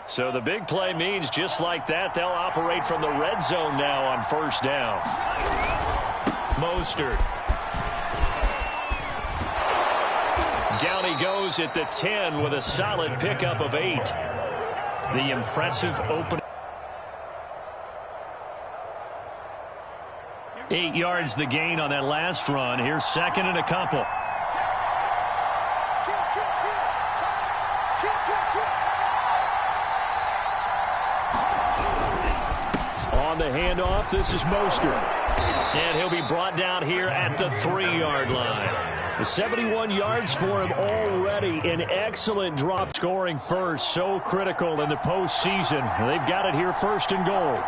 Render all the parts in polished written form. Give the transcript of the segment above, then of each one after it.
So the big play means just like that, they'll operate from the red zone now on first down. Mostert. Down he goes at the 10 with a solid pickup of 8. The impressive opening. 8 yards the gain on that last run. Here's second and a couple. On the handoff, this is Mostert. And he'll be brought down here at the 3-yard line. 71 yards for him already. An excellent drop, scoring first. So critical in the postseason. They've got it here, first and goal.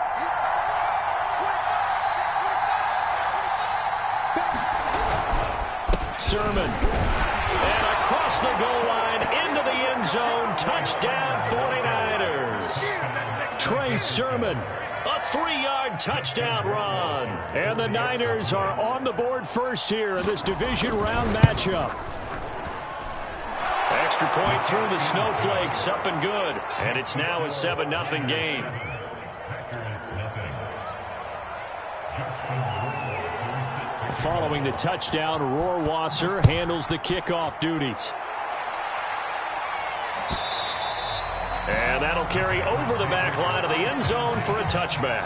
Sermon. And across the goal line into the end zone. Touchdown 49ers. Trey Sermon. A 3-yard touchdown run. And the Niners are on the board first here in this division round matchup. Extra point through the snowflakes, up and good. And it's now a 7-0 game. Following the touchdown, Rohrwasser handles the kickoff duties. And that'll carry over the back line of the end zone for a touchback.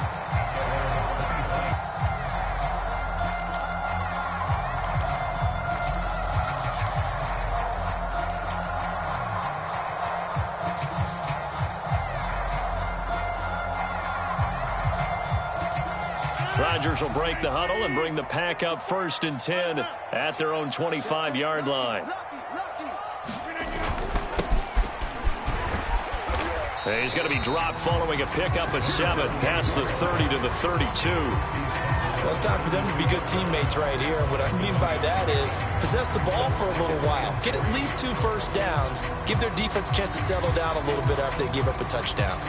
Rodgers will break the huddle and bring the pack up first and 10 at their own 25-yard line. He's going to be dropped following a pickup of 7 past the 30 to the 32. Well, it's time for them to be good teammates right here. And what I mean by that is possess the ball for a little while. Get at least 2 first downs. Give their defense a chance to settle down a little bit after they give up a touchdown.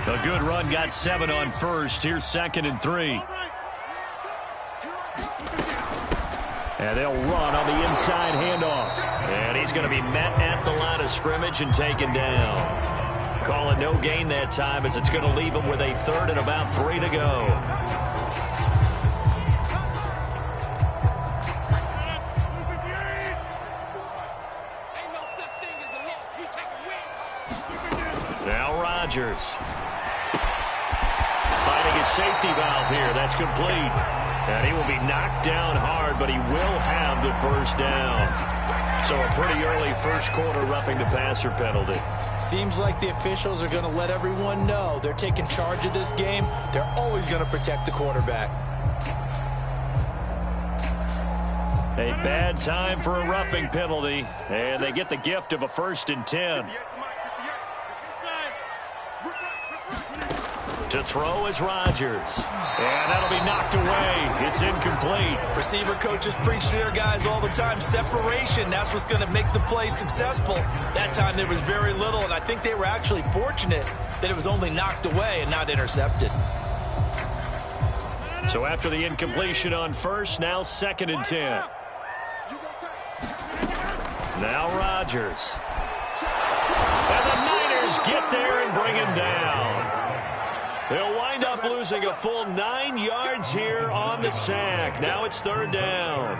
A good run, got 7 on first. Here's second and 3. And they'll run on the inside handoff. And he's going to be met at the line of scrimmage and taken down. Call it no gain that time, as it's going to leave him with a 3rd and about 3 to go. Now Rodgers. Finding his safety valve here. That's complete. And he will be knocked down hard, but he will have the first down. So a pretty early first quarter roughing the passer penalty. Seems like the officials are going to let everyone know they're taking charge of this game. They're always going to protect the quarterback. A bad time for a roughing penalty. And they get the gift of a 1st and 10. To throw is Rodgers. And that'll be knocked away. It's incomplete. Receiver coaches preach to their guys all the time. Separation, that's what's going to make the play successful. That time there was very little, and I think they were actually fortunate that it was only knocked away and not intercepted. So after the incompletion on first, now 2nd and 10. Now Rodgers. And the Niners get there and bring him down. They'll wind up losing a full 9 yards here on the sack. Now it's 3rd down.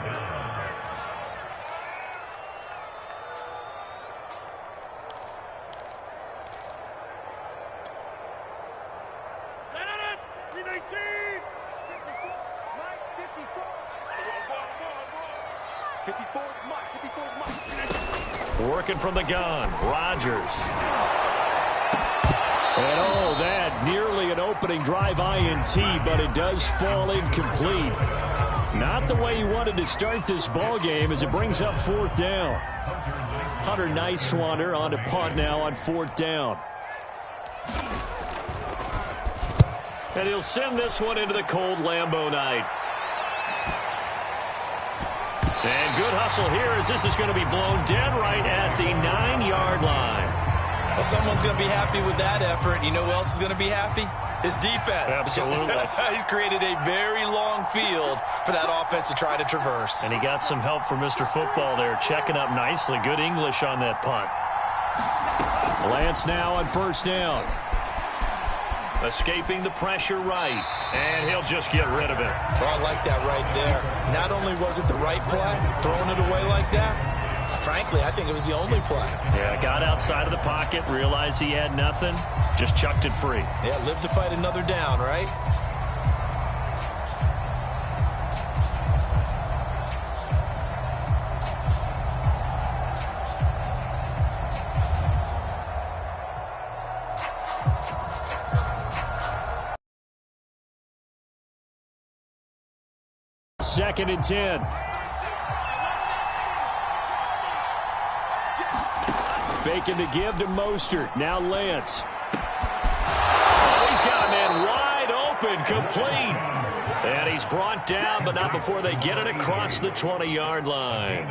Working from the gun, Rodgers. And oh, that nearly an opening drive INT, but it does fall incomplete. Not the way he wanted to start this ball game as it brings up 4th down. Hunter Nicewander on to punt now on 4th down. And he'll send this one into the cold Lambeau night. And good hustle here as this is going to be blown dead right at the 9-yard line. Well, someone's going to be happy with that effort. You know who else is going to be happy? His defense. Absolutely. He's created a very long field for that offense to try to traverse. And he got some help from Mr. Football there, checking up nicely. Good English on that punt. Lance now on first down. Escaping the pressure right. And he'll just get rid of it. Oh, I like that right there. Not only was it the right play, throwing it away like that, frankly, I think it was the only play. Yeah, got outside of the pocket, realized he had nothing, just chucked it free. Yeah, live to fight another down, right? Second and 10. Faking the give to Mostert. Now Lance. Oh, he's got a man wide open, complete. And he's brought down, but not before they get it across the 20-yard line.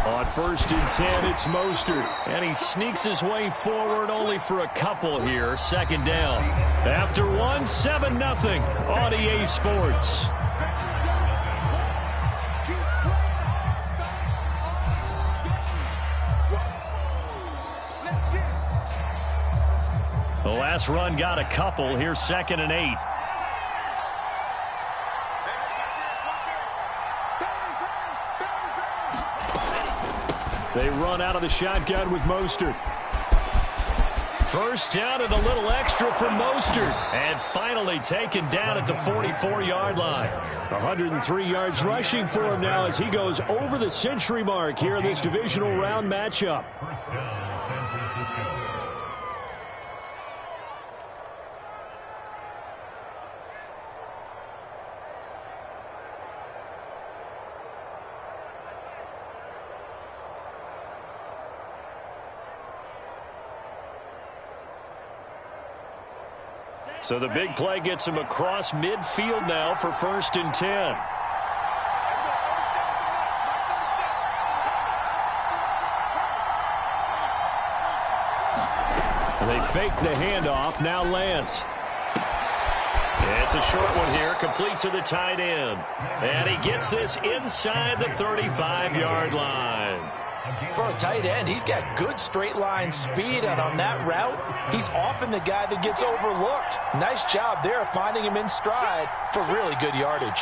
On first and 10, it's Mostert. And he sneaks his way forward only for a couple here. Second down. After one, 7-0 on EA Sports. The last run got a couple. Here's 2nd and 8. They run out of the shotgun with Mostert. First down and a little extra for Mostert. And finally taken down at the 44-yard line. 103 yards rushing for him now as he goes over the century mark here in this divisional round matchup. So the big play gets him across midfield now for 1st and 10. They fake the handoff. Now Lance. It's a short one here, complete to the tight end. And he gets this inside the 35-yard line. For a tight end, he's got good straight line speed, and on that route, he's often the guy that gets overlooked. Nice job there finding him in stride for really good yardage.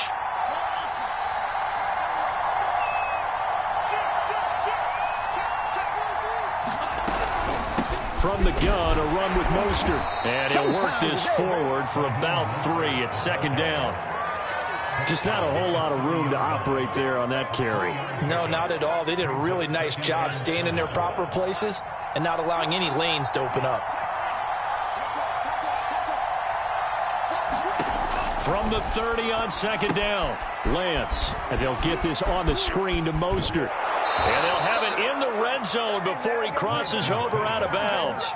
From the gun, a run with Mostert. And he'll work this forward for about 3 at 2nd down. Just not a whole lot of room to operate there on that carry. No, not at all. They did a really nice job staying in their proper places and not allowing any lanes to open up. From the 30 on 2nd down, Lance. And they'll get this on the screen to Mostert. And they'll have it in the red zone before he crosses over out of bounds.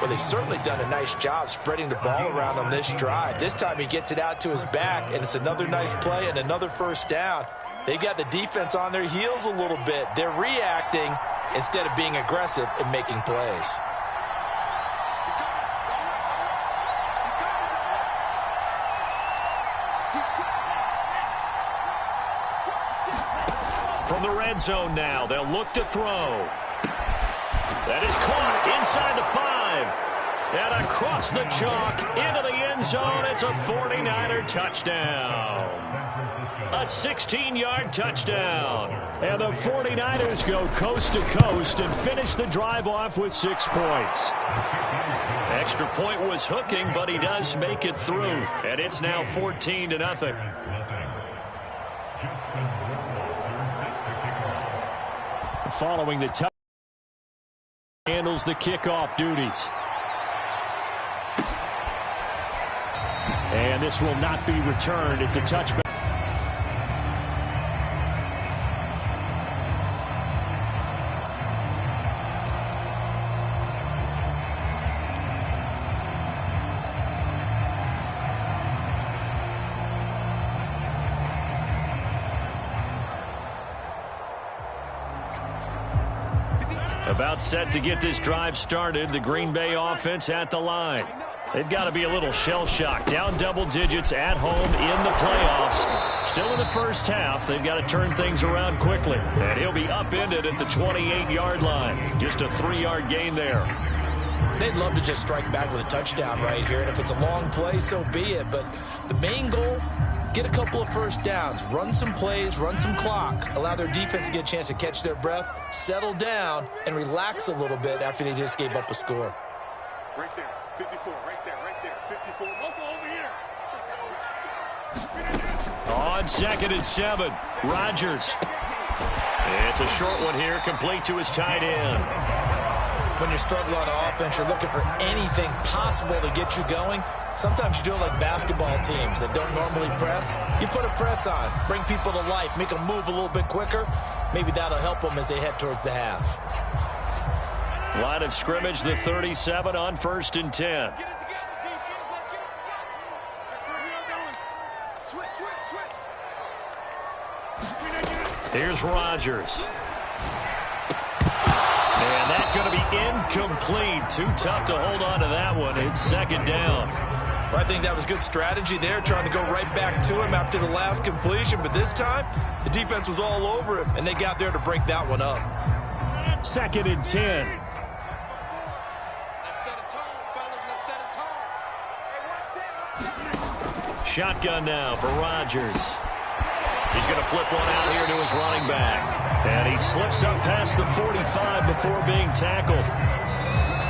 Well, they've certainly done a nice job spreading the ball around on this drive. This time he gets it out to his back, and it's another nice play and another 1st down. They got the defense on their heels a little bit. They're reacting instead of being aggressive and making plays. From the red zone now, they'll look to throw. That is caught inside the 5. And across the chalk into the end zone. It's a 49er touchdown. A 16-yard touchdown. And the 49ers go coast to coast and finish the drive off with 6 points. Extra point was hooking, but he does make it through. And it's now 14-0. Following the touch, handles the kickoff duties. And this will not be returned. It's a touchback. About set to get this drive started. The Green Bay offense at the line. They've got to be a little shell-shocked. Down double digits at home in the playoffs. Still in the first half. They've got to turn things around quickly. And he'll be upended at the 28-yard line. Just a 3-yard gain there. They'd love to just strike back with a touchdown right here. And if it's a long play, so be it. But the main goal, get a couple of first downs. Run some plays, run some clock. Allow their defense to get a chance to catch their breath, settle down, and relax a little bit after they just gave up a score. Right there. 54, right there, 54. Local over here. On 2nd and 7, Rodgers. It's a short one here, complete to his tight end. When you're struggling on offense, you're looking for anything possible to get you going. Sometimes you do it like basketball teams that don't normally press. You put a press on, bring people to life, make them move a little bit quicker. Maybe that'll help them as they head towards the half. Line of scrimmage, the 37 on 1st and 10. Here's Rodgers. And that's going to be incomplete. Too tough to hold on to that one. It's 2nd down. Well, I think that was good strategy there, trying to go right back to him after the last completion. But this time, the defense was all over him, and they got there to break that one up. 2nd and 10. Shotgun now for Rodgers. He's going to flip one out here to his running back. And he slips up past the 45 before being tackled.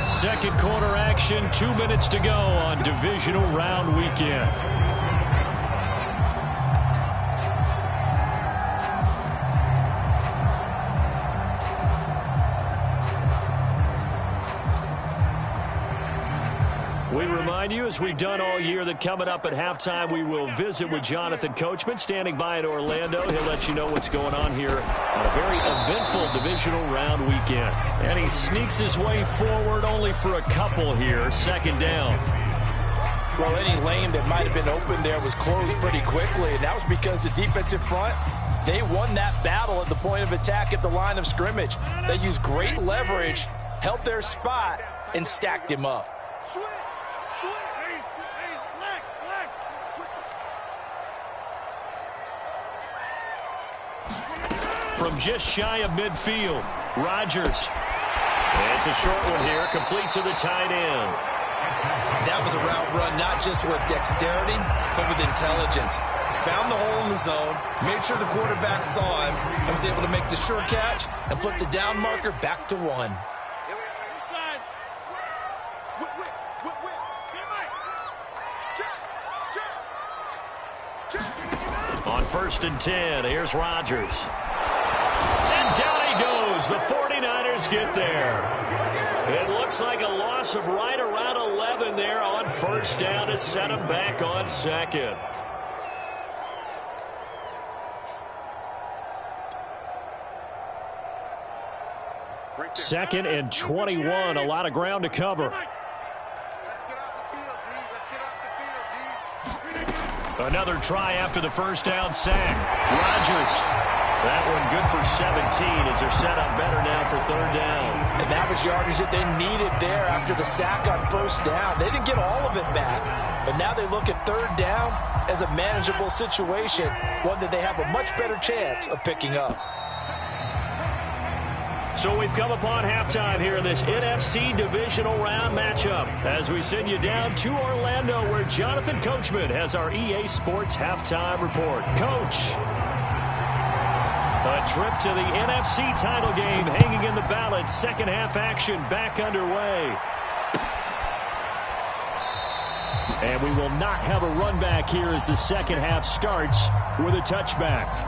Second quarter action, 2 minutes to go on divisional round weekend. We remind you, as we've done all year, that coming up at halftime, we will visit with Jonathan Coachman, standing by in Orlando. He'll let you know what's going on here on a very eventful divisional round weekend. And he sneaks his way forward only for a couple here. 2nd down. Well, any lane that might have been open there was closed pretty quickly, and that was because the defensive front, they won that battle at the point of attack at the line of scrimmage. They used great leverage, held their spot, and stacked him up. Switch. Hey, leg. From just shy of midfield, Rodgers. It's a short one here, complete to the tight end. That was a route run, not just with dexterity, but with intelligence. Found the hole in the zone, made sure the quarterback saw him, and was able to make the sure catch and flip the down marker back to 1. On 1st and 10, here's Rodgers. And down he goes. The 49ers get there. It looks like a loss of right around 11 there on 1st down to set him back on 2nd. Second and 21, a lot of ground to cover. Another try after the first down sack. Rodgers. That one good for 17 as they're set up better now for 3rd down. And that was yardage that they needed there after the sack on 1st down. They didn't get all of it back, but now they look at 3rd down as a manageable situation, one that they have a much better chance of picking up. So we've come upon halftime here in this NFC divisional round matchup as we send you down to Orlando where Jonathan Coachman has our EA Sports halftime report. Coach, a trip to the NFC title game hanging in the balance. Second half action back underway. And we will not have a run back here as the second half starts with a touchback.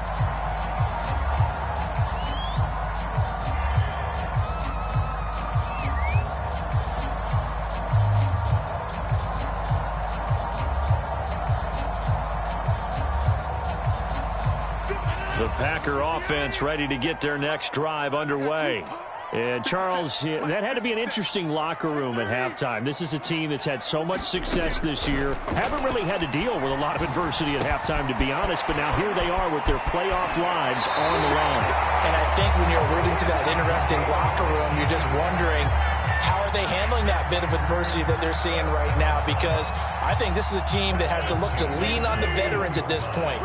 The Packer offense ready to get their next drive underway. And, Charles, that had to be an interesting locker room at halftime. This is a team that's had so much success this year. Haven't really had to deal with a lot of adversity at halftime, to be honest. But now here they are with their playoff lives on the line. And I think when you're alluding to that interesting locker room, you're just wondering, how are they handling that bit of adversity that they're seeing right now? Because I think this is a team that has to look to lean on the veterans at this point.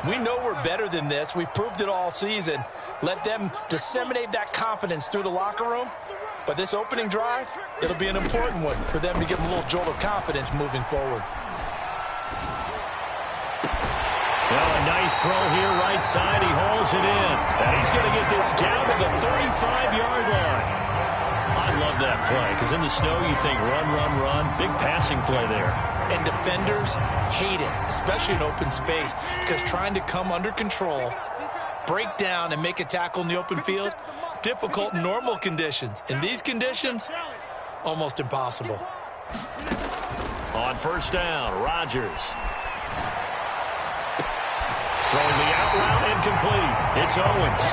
We know we're better than this. We've proved it all season. Let them disseminate that confidence through the locker room. But this opening drive, it'll be an important one for them to give them a little jolt of confidence moving forward. Well, a nice throw here right side. He hauls it in. And he's going to get this down to the 35-yard line. I love that play because in the snow you think run, run, run. Big passing play there. And defenders hate it, especially in open space, because trying to come under control, break down, and make a tackle in the open field, difficult in normal conditions. In these conditions, almost impossible. On first down, Rodgers. Throwing the out route incomplete. It's Owens.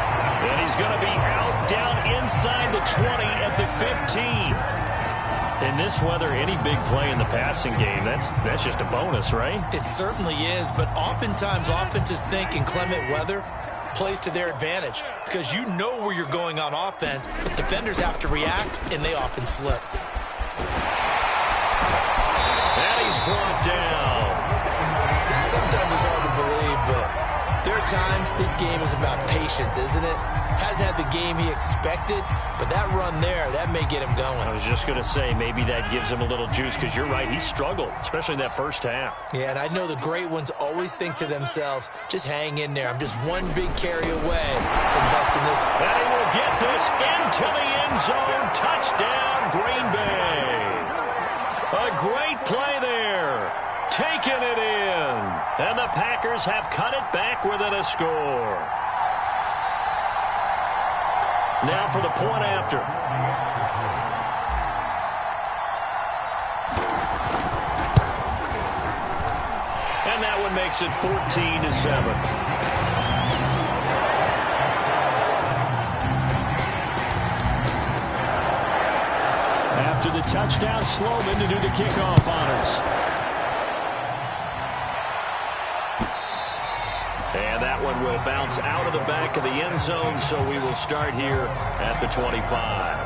And he's going to be out down inside the 20 at the 15. In this weather, any big play in the passing game, that's just a bonus, right? It certainly is, but oftentimes offenses think in clement weather plays to their advantage because you know where you're going on offense. Defenders have to react, and they often slip. And he's brought down. Sometimes it's hard to believe, but there are times this game is about patience, isn't it? Hasn't had the game he expected, but that run there, that may get him going. I was just going to say, maybe that gives him a little juice, because you're right, he struggled, especially in that first half. Yeah, and I know the great ones always think to themselves, just hang in there. I'm just one big carry away from busting this. And he will get this into the end zone. Touchdown, Green Bay. A great play there. Taking it in. And the Packers have cut it back within a score. Now for the point after. And that one makes it 14-7. After the touchdown, Sloman to do the kickoff honors. And that one will bounce out of the back of the end zone, so we will start here at the 25.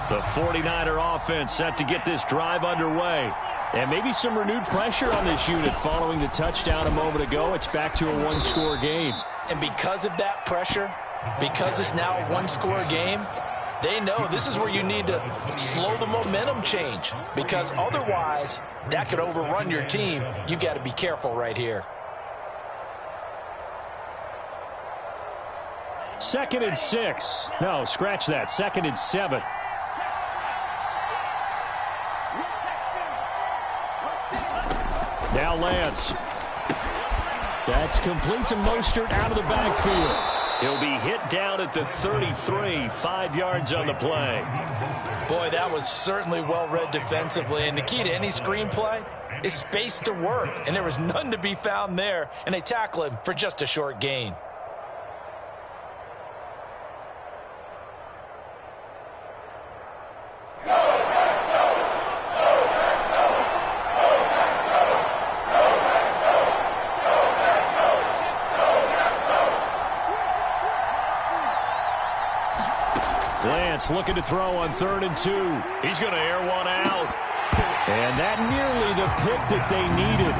The 49er offense set to get this drive underway. And maybe some renewed pressure on this unit following the touchdown a moment ago. It's back to a one-score game. And because of that pressure, because it's now a one-score game, they know this is where you need to slow the momentum change, because otherwise that could overrun your team. You've got to be careful right here. 2nd and 6. No, scratch that. 2nd and 7. Now Lance. That's complete to Mostert out of the backfield. He'll be hit down at the 33, 5 yards on the play. Boy, that was certainly well read defensively. And the key to any screenplay is space to work. And there was none to be found there. And they tackle him for just a short gain. Lance looking to throw on 3rd and 2. He's going to air one out. And that nearly the pick that they needed.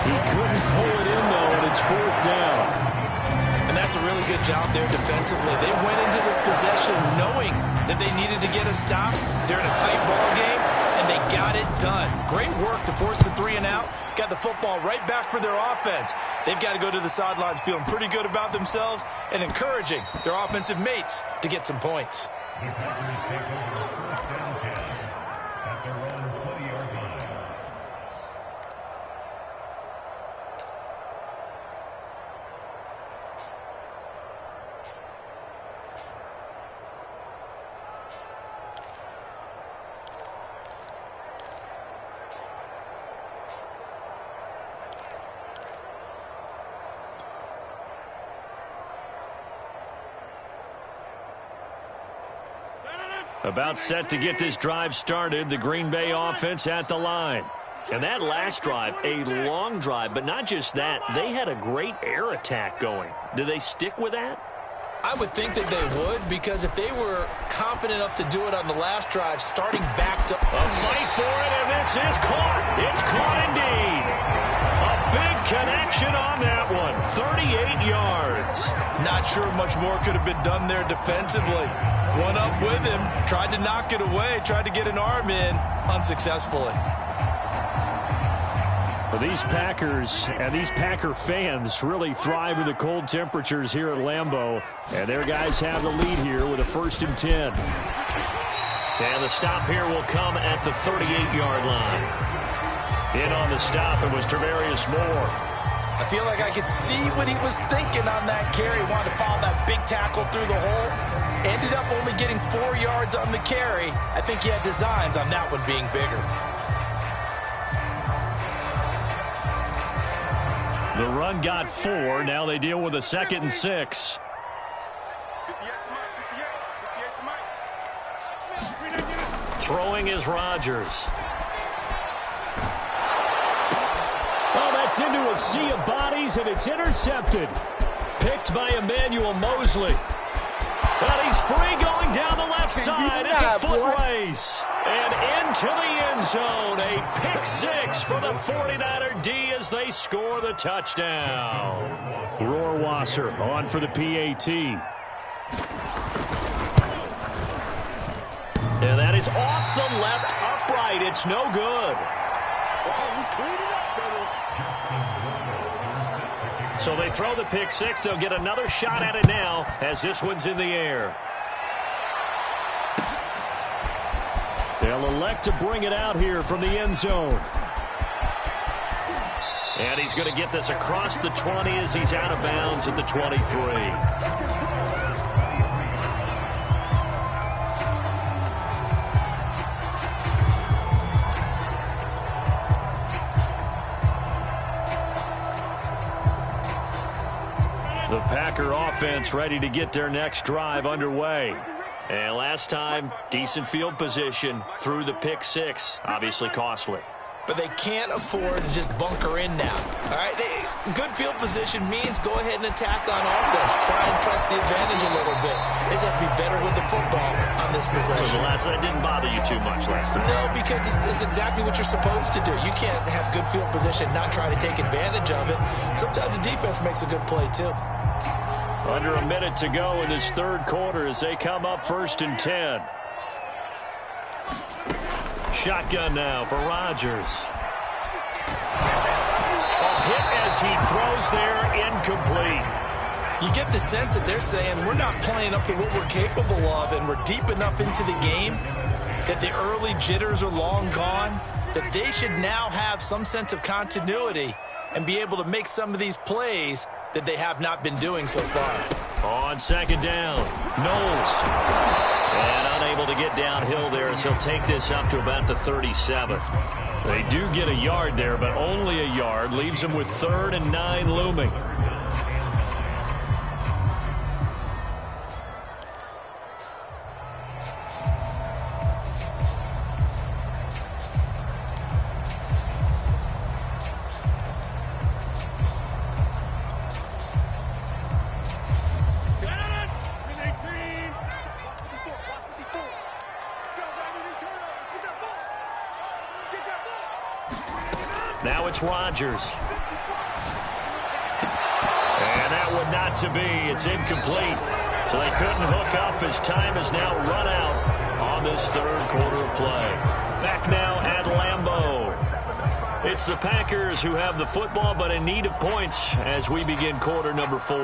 He couldn't pull it in, though, and it's 4th down. And that's a really good job there defensively. They went into this possession knowing that they needed to get a stop. They're in a tight ball game, and they got it done. Great work to force the 3 and out. Got the football right back for their offense. They've got to go to the sidelines feeling pretty good about themselves and encouraging their offensive mates to get some points. About set to get this drive started, the Green Bay offense at the line. And that last drive, a long drive, but not just that. They had a great air attack going. Do they stick with that? I would think that they would, because if they were confident enough to do it on the last drive, starting back to... A fight for it, and this is caught. It's caught indeed. A big connection on that one. 38 yards. Not sure much more could have been done there defensively. One up with him, tried to knock it away, tried to get an arm in, unsuccessfully. Well, these Packers and these Packer fans really thrive in the cold temperatures here at Lambeau. And their guys have the lead here with a 1st and 10. And the stop here will come at the 38-yard line. In on the stop, it was Travarius Moore. I feel like I could see what he was thinking on that carry. Wanted to follow that big tackle through the hole. Ended up only getting 4 yards on the carry. I think he had designs on that one being bigger. The run got 4. Now they deal with a 2nd and 6. Throwing is Rodgers. Oh, that's into a sea of bodies, and it's intercepted. Picked by Emmanuel Mosley. But he's free going down the left side. It's a foot race. And into the end zone. A pick 6 for the 49er D as they score the touchdown. Rohrwasser on for the PAT. And that is off the left upright. It's no good. So they throw the pick 6. They'll get another shot at it now as this one's in the air. They'll elect to bring it out here from the end zone. And he's going to get this across the 20 as he's out of bounds at the 23. The Packer offense ready to get their next drive underway. And last time, decent field position through the pick 6. Obviously costly. But they can't afford to just bunker in now. All right, good field position means go ahead and attack on offense. Try and press the advantage a little bit. They just have to be better with the football on this possession. So the last one didn't bother you too much last time? No, because it's exactly what you're supposed to do. You can't have good field position, not try to take advantage of it. Sometimes the defense makes a good play, too. Under a minute to go in this 3rd quarter as they come up 1st and 10. Shotgun now for Rodgers. A hit as he throws there, incomplete. You get the sense that they're saying we're not playing up to what we're capable of, and we're deep enough into the game that the early jitters are long gone, that they should now have some sense of continuity and be able to make some of these plays that they have not been doing so far. On 2nd down, Knowles. And unable to get downhill there as he'll take this up to about the 37. They do get a yard there, but only a yard. Leaves them with 3rd and 9 looming. Now it's Rodgers. And that one not to be. It's incomplete. So they couldn't hook up as time has now run out on this 3rd quarter of play. Back now at Lambeau. It's the Packers who have the football but in need of points as we begin quarter number 4.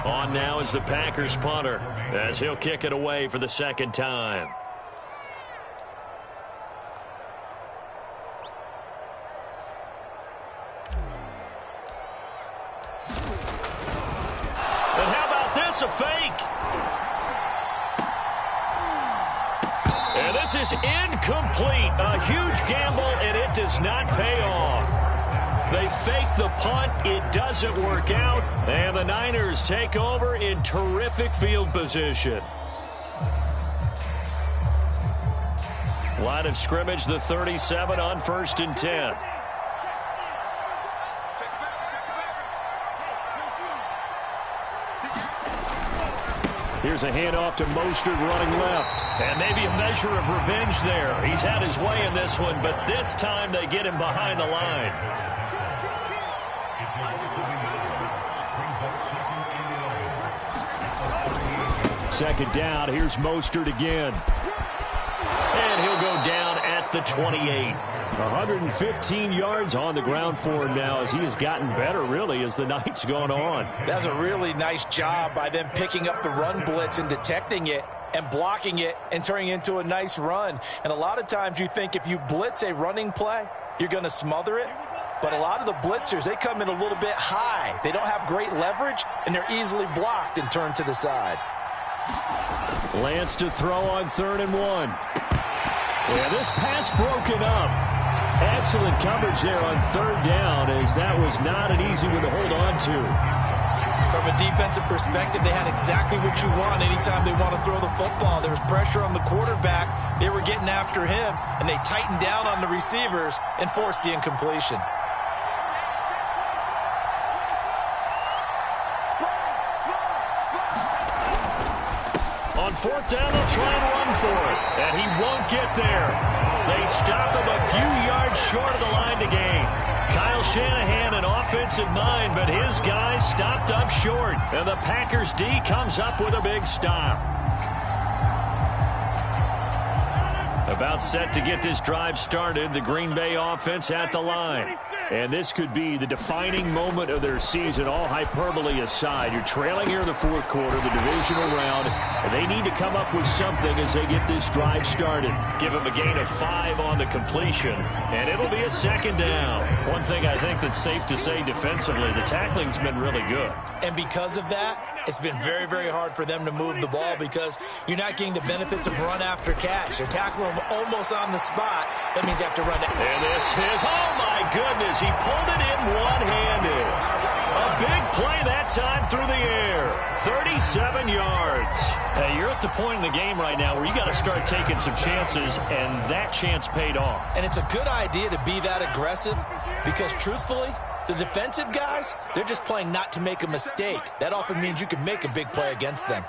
On now is the Packers punter as he'll kick it away for the 2nd time. And how about this, a fake? And This is incomplete. A huge gamble, and it does not pay off. They fake the punt. It doesn't work out. And the Niners take over in terrific field position. Line of scrimmage, the 37 on 1st and 10. Here's a handoff to Mostert running left. And maybe a measure of revenge there. He's had his way in this one, but this time they get him behind the line. Second down, here's Mostert again. And he'll go down at the 28. 115 yards on the ground for him now as he has gotten better, really, as the night's gone on. That's a really nice job by them picking up the run blitz and detecting it and blocking it and turning it into a nice run. And a lot of times you think if you blitz a running play, you're going to smother it. But a lot of the blitzers, they come in a little bit high. They don't have great leverage, and they're easily blocked and turned to the side. Lance to throw on 3rd and 1. Yeah, this pass broken up. Excellent coverage there on 3rd down, as that was not an easy one to hold on to. From a defensive perspective, they had exactly what you want anytime they want to throw the football. There was pressure on the quarterback. They were getting after him, and they tightened down on the receivers and forced the incompletion. On 4th down, they'll try and run for it, and he won't get there. They stop him a few yards short of the line to gain. Kyle Shanahan, an offensive mind, but his guys stopped up short, and the Packers D comes up with a big stop. About set to get this drive started, the Green Bay offense at the line. And this could be the defining moment of their season, all hyperbole aside. You're trailing here in the 4th quarter, the divisional round, and they need to come up with something as they get this drive started. Give them a gain of 5 on the completion, and it'll be a 2nd down. One thing I think that's safe to say defensively, the tackling's been really good. And because of that, it's been very, very hard for them to move the ball because you're not getting the benefits of run after catch. They're tackling them almost on the spot. That means you have to run it. And this is, oh my goodness, he pulled it in one-handed. A big play that time through the air. 37 yards. Hey, you're at the point in the game right now where you got to start taking some chances, and that chance paid off. And it's a good idea to be that aggressive because, truthfully, the defensive guys, they're just playing not to make a mistake. That often means you can make a big play against them.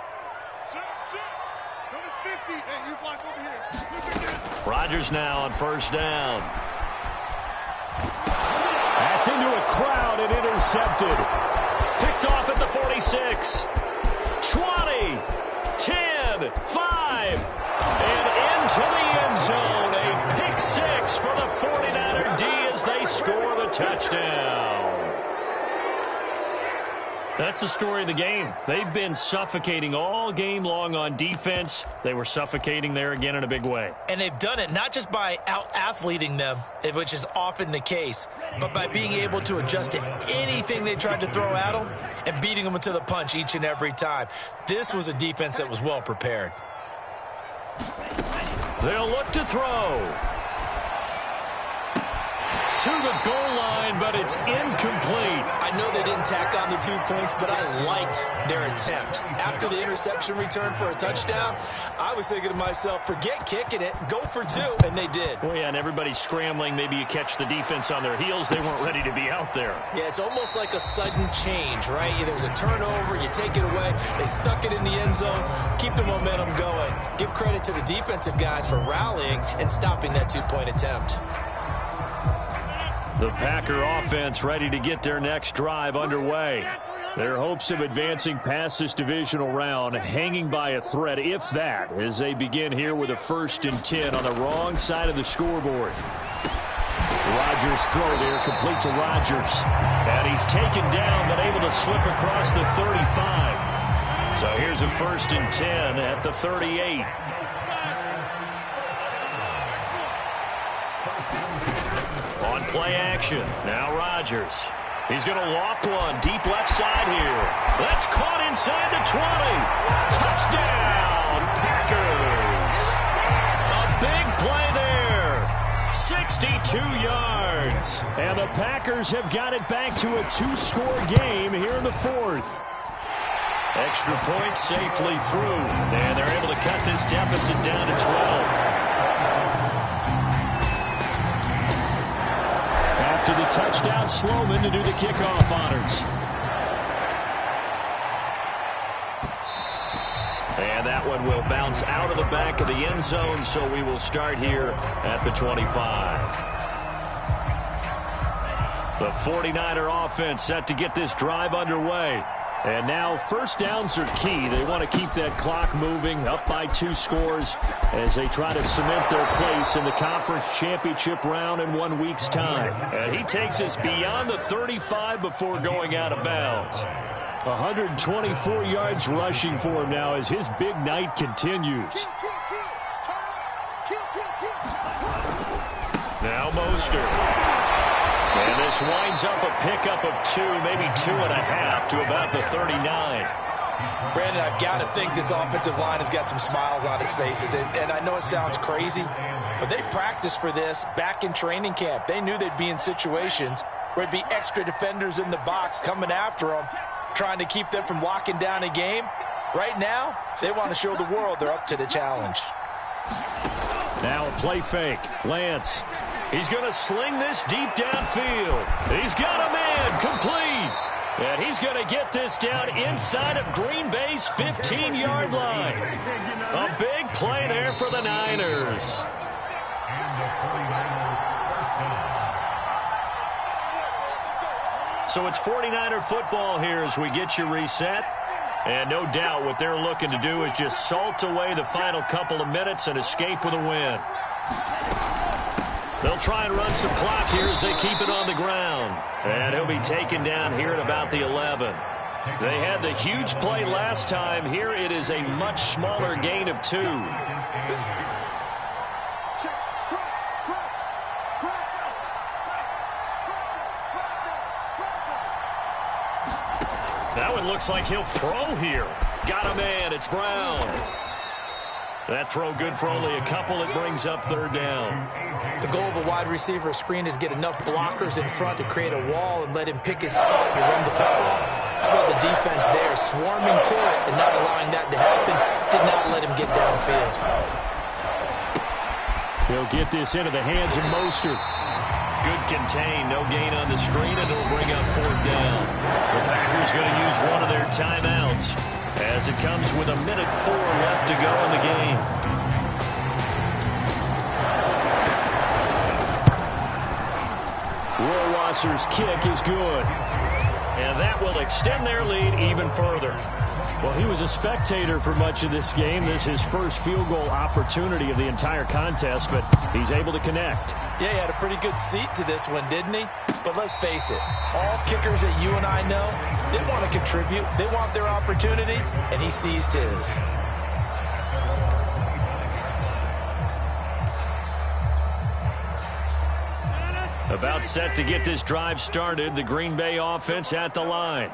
Rodgers now on 1st down. That's into a crowd and intercepted. Picked off at the 46. 20, 10, 5, and into the end zone. A pick 6 for the 49er D as they score the touchdown. That's the story of the game. They've been suffocating all game long on defense. They were suffocating there again in a big way. And they've done it not just by out-athleting them, which is often the case, but by being able to adjust to anything they tried to throw at them and beating them to the punch each and every time. This was a defense that was well prepared. They'll look to throw. To the goal line, but it's incomplete. I know they didn't tack on the 2 points, but I liked their attempt. After the interception return for a touchdown, I was thinking to myself, forget kicking it, go for 2, and they did. Well, yeah, and everybody's scrambling. Maybe you catch the defense on their heels. They weren't ready to be out there. Yeah, it's almost like a sudden change, right? There's a turnover, you take it away, they stuck it in the end zone, keep the momentum going. Give credit to the defensive guys for rallying and stopping that 2-point attempt. The Packer offense ready to get their next drive underway. Their hopes of advancing past this divisional round hanging by a thread, if that, as they begin here with a 1st and 10 on the wrong side of the scoreboard. Rodgers throw there, complete to Rodgers. And he's taken down, but able to slip across the 35. So here's a 1st and 10 at the 38. On play action, now Rodgers. He's going to loft one, deep left side here. That's caught inside the 20. Touchdown, Packers. A big 62 yards. And the Packers have got it back to a two-score game here in the fourth. Extra point safely through. And they're able to cut this deficit down to 12. After the touchdown, Sloman to do the kickoff honors. And that one will bounce out of the back of the end zone, so we will start here at the 25. The 49er offense set to get this drive underway. And now first downs are key. They want to keep that clock moving, up by 2 scores as they try to cement their place in the conference championship round in 1 week's time. And he takes us beyond the 35 before going out of bounds. 124 yards rushing for him now as his big night continues. Now Mostert. And this winds up a pickup of 2, maybe 2.5 to about the 39. Brandon, I've got to think this offensive line has got some smiles on its faces. And I know it sounds crazy, but they practiced for this back in training camp. They knew they'd be in situations where there'd be extra defenders in the box coming after them, trying to keep them from locking down a game. Right now, they want to show the world they're up to the challenge. Now a play fake. Lance. He's going to sling this deep downfield. He's got a man complete. And he's going to get this down inside of Green Bay's 15-yard line. A big play there for the Niners. So it's 49er football here as we get you reset. And no doubt what they're looking to do is just salt away the final couple of minutes and escape with a win. They'll try and run some clock here as they keep it on the ground. And he'll be taken down here at about the 11. They had the huge play last time. Here it is a much smaller gain of 2. That one looks like he'll throw here. Got a man. It's Brown. That throw good for only a couple. It brings up 3rd down. The goal of a wide receiver screen is get enough blockers in front to create a wall and let him pick his spot to run the football. How about the defense there, swarming to it and not allowing that to happen? Did not let him get downfield. He'll get this into the hands of Mostert. Good contain, no gain on the screen, and it'll bring up 4th down. The Packers going to use one of their timeouts as it comes with 1:04 left to go in the game. Rohrwasser's kick is good. And that will extend their lead even further. Well, he was a spectator for much of this game. This is his first field goal opportunity of the entire contest, but he's able to connect. Yeah, he had a pretty good seat to this one, didn't he? But let's face it, all kickers that you and I know, they want to contribute. They want their opportunity, and he seized his. About set to get this drive started, the Green Bay offense at the line.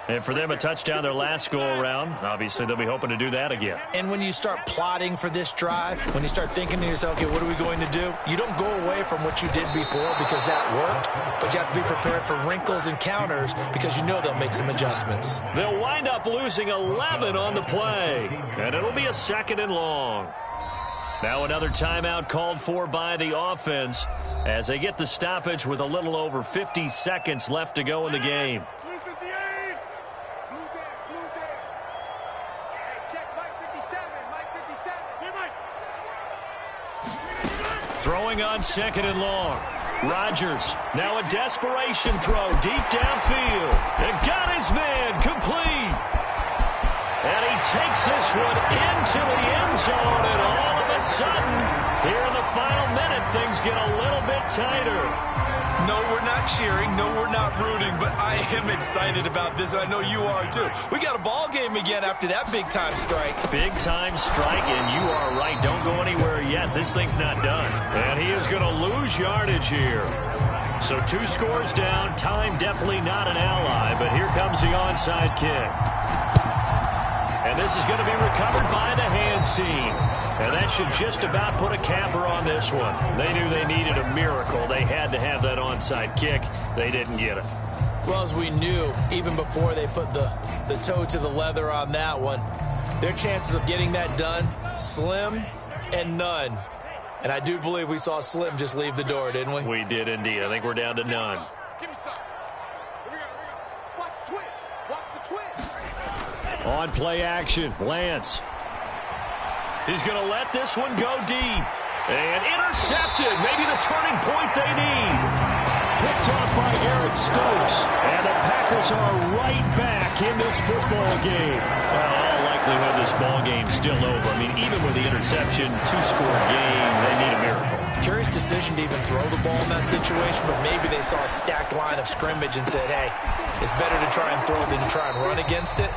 And for them, a touchdown their last go-around. Obviously, they'll be hoping to do that again. And when you start plotting for this drive, when you start thinking to yourself, okay, what are we going to do? You don't go away from what you did before because that worked, but you have to be prepared for wrinkles and counters because you know they'll make some adjustments. They'll wind up losing 11 on the play, and it'll be a 2nd and long. Now another timeout called for by the offense as they get the stoppage with a little over 50 seconds left to go in the game. Throwing on 2nd and long. Rodgers, now a desperation throw deep downfield. And got his man complete. And he takes this one into the end zone. And all of a sudden, here in the final minute, things get a little bit tighter. No, we're not cheering. No, we're not rooting. But I am excited about this. And I know you are, too. We got a ball game again after that big-time strike. Big-time strike, and you are right. Don't go anywhere yet. This thing's not done. And he is going to lose yardage here. So 2 scores down. Time definitely not an ally. But here comes the onside kick. And this is going to be recovered by the hands team. And that should just about put a capper on this one. They knew they needed a miracle. They had to have that onside kick. They didn't get it. Well, as we knew, even before they put the toe to the leather on that one, their chances of getting that done, slim and none. And I do believe we saw Slim just leave the door, didn't we? We did indeed. I think we're down to none. Give me some. Here we go. Watch the twist. Watch the twist. On play action, Lance. He's going to let this one go deep. And intercepted. Maybe the turning point they need. Picked off by Eric Stokes. And the Packers are right back in this football game. Well, all likelihood this ball game's still over. I mean, even with the interception, two-score game, they need a miracle. Curious decision to even throw the ball in that situation, but maybe they saw a stacked line of scrimmage and said, hey, it's better to try and throw than to try and run against it.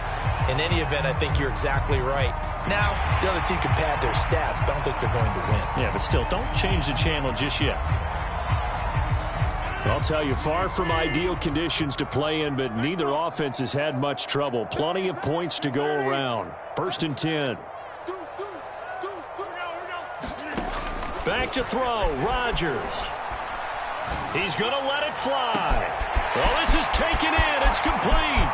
In any event, I think you're exactly right. Now, the other team can pad their stats, but I don't think they're going to win. Yeah, but still, don't change the channel just yet. I'll tell you, far from ideal conditions to play in, but neither offense has had much trouble. Plenty of points to go around. 1st and 10. Back to throw, Rodgers. He's going to let it fly. Well, this is taken in. It's complete.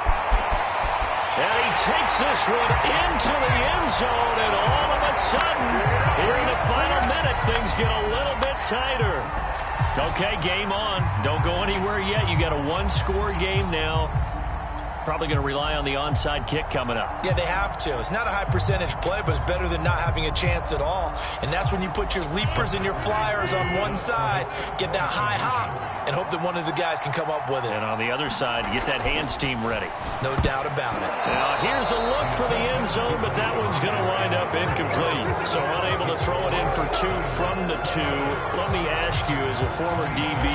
And he takes this one into the end zone, and all of a sudden, here in the final minute, things get a little bit tighter. Okay, game on. Don't go anywhere yet. You got a one-score game now. Probably going to rely on the onside kick coming up. Yeah, they have to. It's not a high percentage play, but it's better than not having a chance at all. And that's when you put your leapers and your flyers on one side, get that high hop, and hope that one of the guys can come up with it. And on the other side, get that hands team ready. No doubt about it. Now, here's a look for the end zone, but that one's going to wind up incomplete. So unable to throw it in for 2 from the 2. Let me ask you, as a former DB,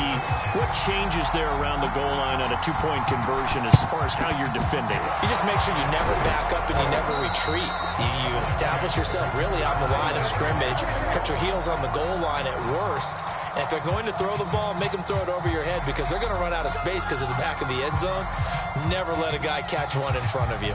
what changes there around the goal line on a 2-point conversion as far as how you're defending it? You just make sure you never back up and you never retreat. You establish yourself really on the line of scrimmage, cut your heels on the goal line at worst, and if they're going to throw the ball, make them throw it over your head because they're going to run out of space because of the back of the end zone. Never let a guy catch one in front of you.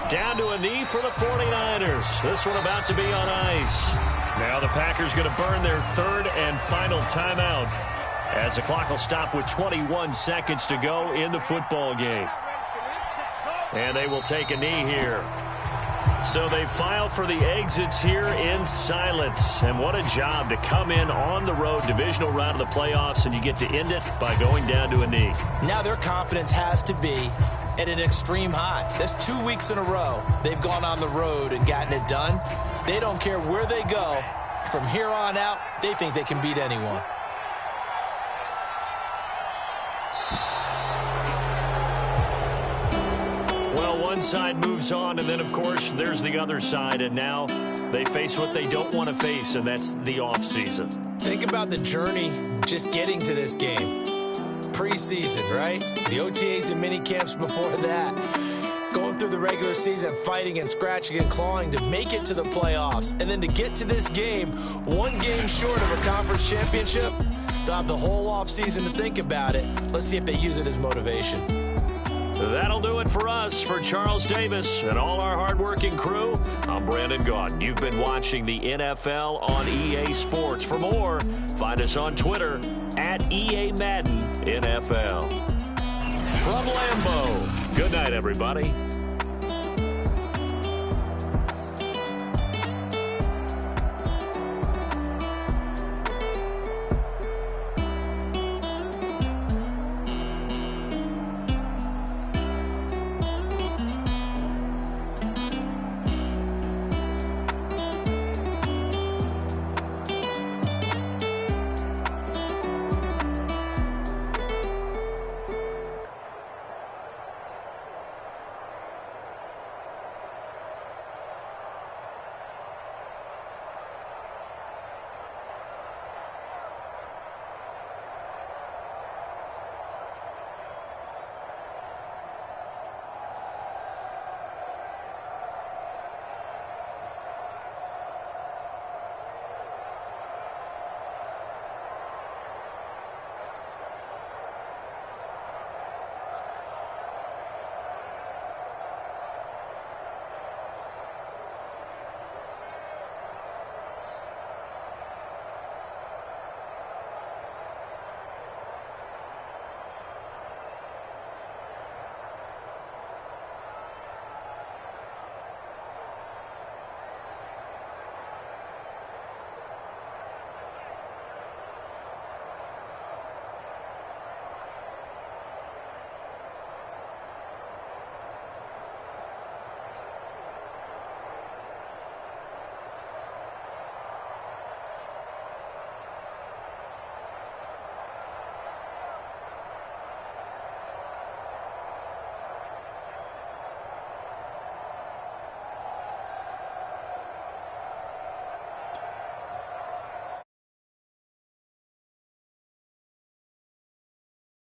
Down to a knee for the 49ers. This one about to be on ice. Now the Packers going to burn their 3rd and final timeout as the clock will stop with 21 seconds to go in the football game. And they will take a knee here. So they file for the exits here in silence. And what a job to come in on the road, divisional round of the playoffs, and you get to end it by going down to a knee. Now their confidence has to be at an extreme high. That's 2 weeks in a row they've gone on the road and gotten it done. They don't care where they go. From here on out, they think they can beat anyone. Well, one side moves on, and then, of course, there's the other side, and now they face what they don't want to face, and that's the offseason. Think about the journey just getting to this game. Preseason, right? The OTAs and mini camps before that. Going through the regular season, fighting and scratching and clawing to make it to the playoffs. And then to get to this game, 1 game short of a conference championship, they'll have the whole offseason to think about it. Let's see if they use it as motivation. That'll do it for us. For Charles Davis and all our hardworking crew, I'm Brandon Gaudin. You've been watching the NFL on EA Sports. For more, find us on Twitter at EA Madden NFL. From Lambeau, good night, everybody.